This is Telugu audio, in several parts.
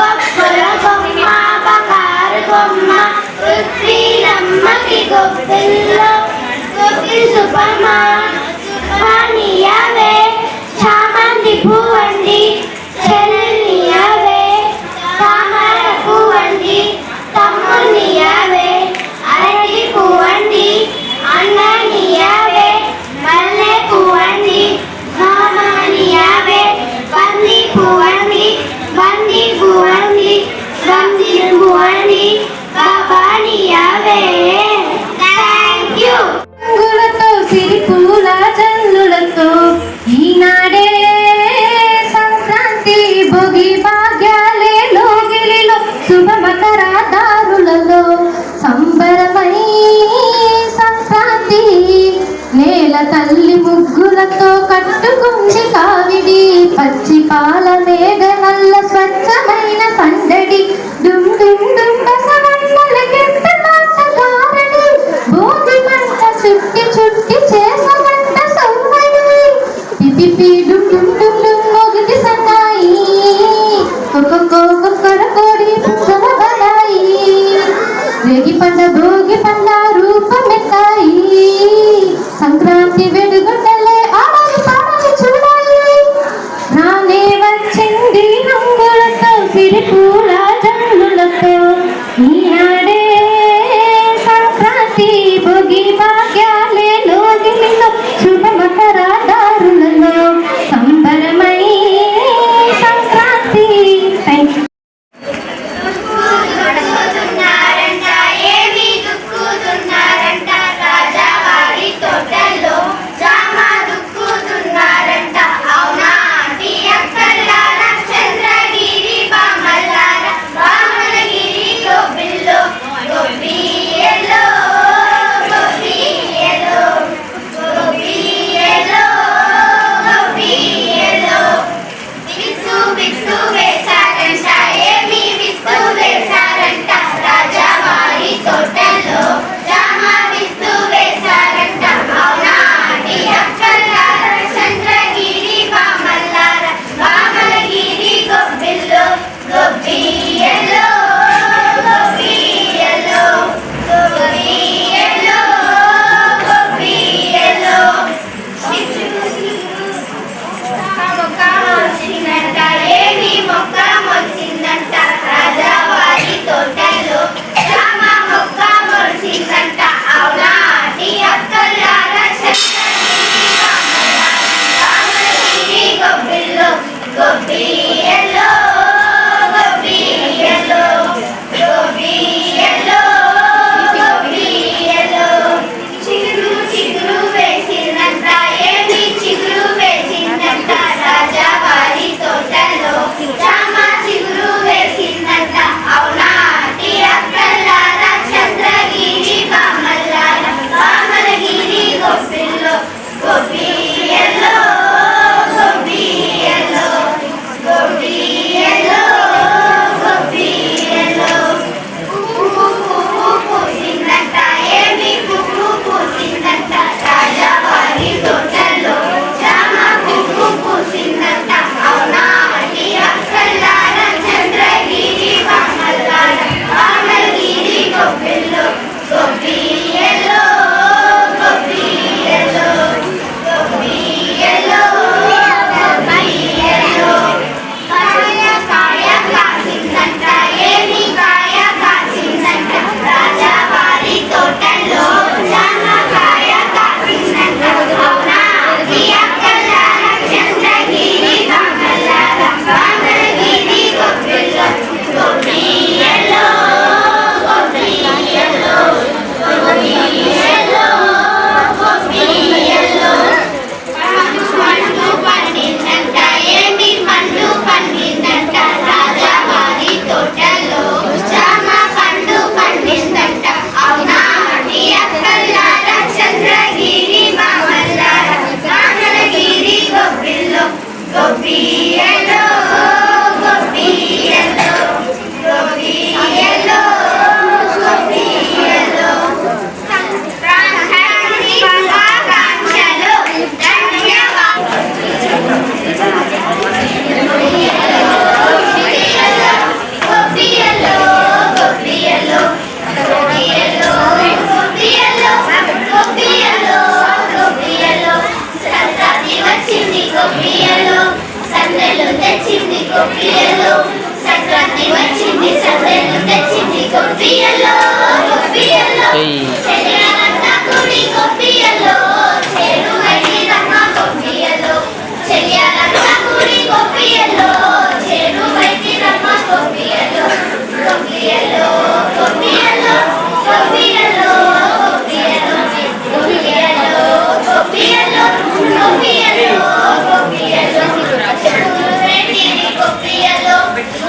బొబ్బల బొమ్మ బంగారు బొమ్మ రుక్మిణమ్మకి గొబ్బిల్లో గొబ్బి సుబ్బమ్మ నీయవే చామంతి పువ్వండి చెల్లెలియవే తామర పువ్వండి తమ్మునియవే అరటి పువ్వండి అన్ననియవే మల్లె పువ్వండి మామనియవే బంది పువ్వండి బంది పువ్వండి బంది పువ్వండి బాబానియవే. Thank you. రంగులతో సిరి పూల జల్లులతో ఈనాడే సంక్రాంతి భోగి భాగ్యాలే లోగిలిలో శుభ మకర దారులలో సంబరమై సంక్రాంతి నేల తల్లి ముగ్గులతో కట్టుకుంది కావిడి పచ్చి పాల మేడ నల్ల స్వచ్ఛమైన సందడి డుమ్ డుమ్ డుమ్ బసవన్నలకెంత మాటగారడి భోగి మంట చుట్టి చుట్టి చేసమంట సౌవడి పిపి డుమ్ డుమ్ డుమ్ డుమ్ మోగిటి సన్నాయి ఒక్కొక్క కోడి పుచ్చమ బడాయి రేగి పండ భోగి పండ రూపమెత్తాయి సంక్రాంతి వెడుగుండలే ఆడాలి పాడాలి చూడాలి రానే వచ్చింది రంగులతో సిరి పూల జల్లులతో ఈనాడే సంక్రాంతి భోగి భాగ్యాలే లోగిలిలో శుభ మకర దారులలో సంబరమై సంక్రాంతి. Thank you. చంద్రగిరి బామల్లార వామనగిరి గోబిల్లో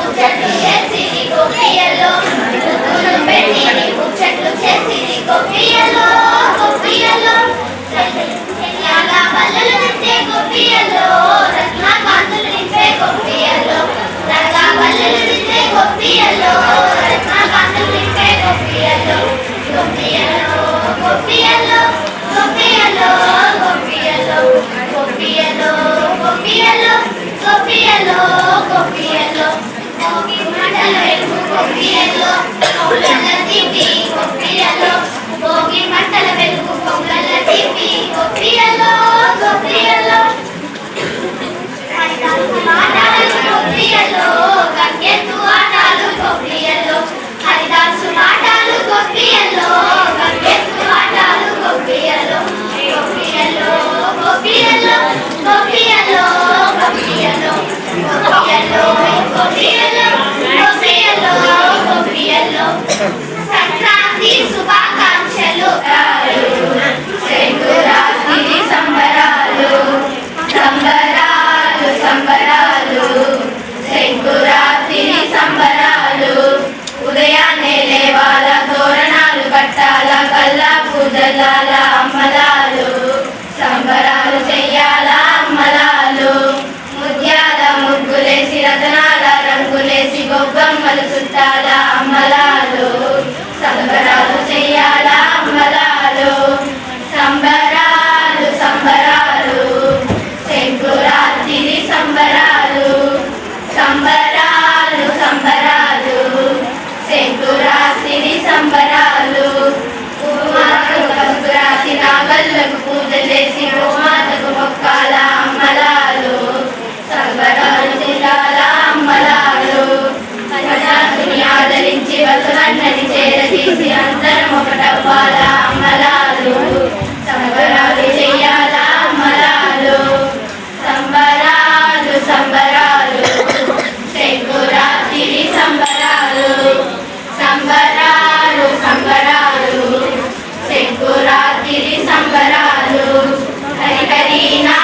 ముచ్చట్లు చేసి గోపియలో ముద్దులు పెట్టి ముచ్చట్లు చేసి గోపియలో గోపియలో చెయ్యాల బల్లలు నింపే గోపియలో రత్నకాంతులు నింపే గోపియలో రంగా బల్లలు నింపే గోపియలో రత్నకాంతులు నింపే గోపియలో గోపియలో గోపియలో గోపియలో గోపియలో గోపియలో గోపియలో గోపియలో గోపియలో గోపి మండల వెలుగు గోపియలో కౌలల దీపి గోపియలో భోగి మంటల వెలుగు కౌలల దీపి గోపియలో గోపియలో మాటలు గోపియలో గంగెత్తు ఆటలు గోపియలో హరిదాసు మాటలు గోపియలో గంగెత్తు ఆటలు గోపియలో గోపియలో గోపియలో గోపియలో గోపియలో గోపియలో గోపియలో గోపియలో గోపియలో సంక్రాంతి శుభాకాంక్షలు సంక్రాంతి సంబరాలు సంబరాలు సంబరాలు సంక్రాంతి సంబరాలు ఉదయాన్నే లేవాల తోరణాలు కట్టాల కల్లాపు జల్లాల అమ్మలాలు సంబరాలు చెయ్యాల అమ్మలాలు ముత్యాల ముగ్గులేసి రతనాల రంగులేసి గొబ్బమ్మలు చుట్టాల అమ్మలాలు సంబరాలు చెయ్యాల అమ్మలాలు సంబరాలు సంబరాలు సంక్రాంతి సంబరాలు సంబరాలు సంబరాలు సంక్రాంతి సంబరాలు భూమాతకు పసుపు రాసి నాగళ్ళకు పూజ చేసి భూమాతకు మొక్కాల అమ్మలాలు సంబరాలు చెయ్యాల అమ్మలాలు ప్రజాసుని ఆదరించి బసవన్నని చేరదీసి అందరం ఒకటవ్వాల అమ్మలాలు సంబరాలు చెయ్యాల అమ్మలాలు సంబరాలు సంబరాలు సంక్రాంతి సంబరాలు సంబరాలు సంబరాలు సంక్రాంతి సంబరాలు హరి హరి నా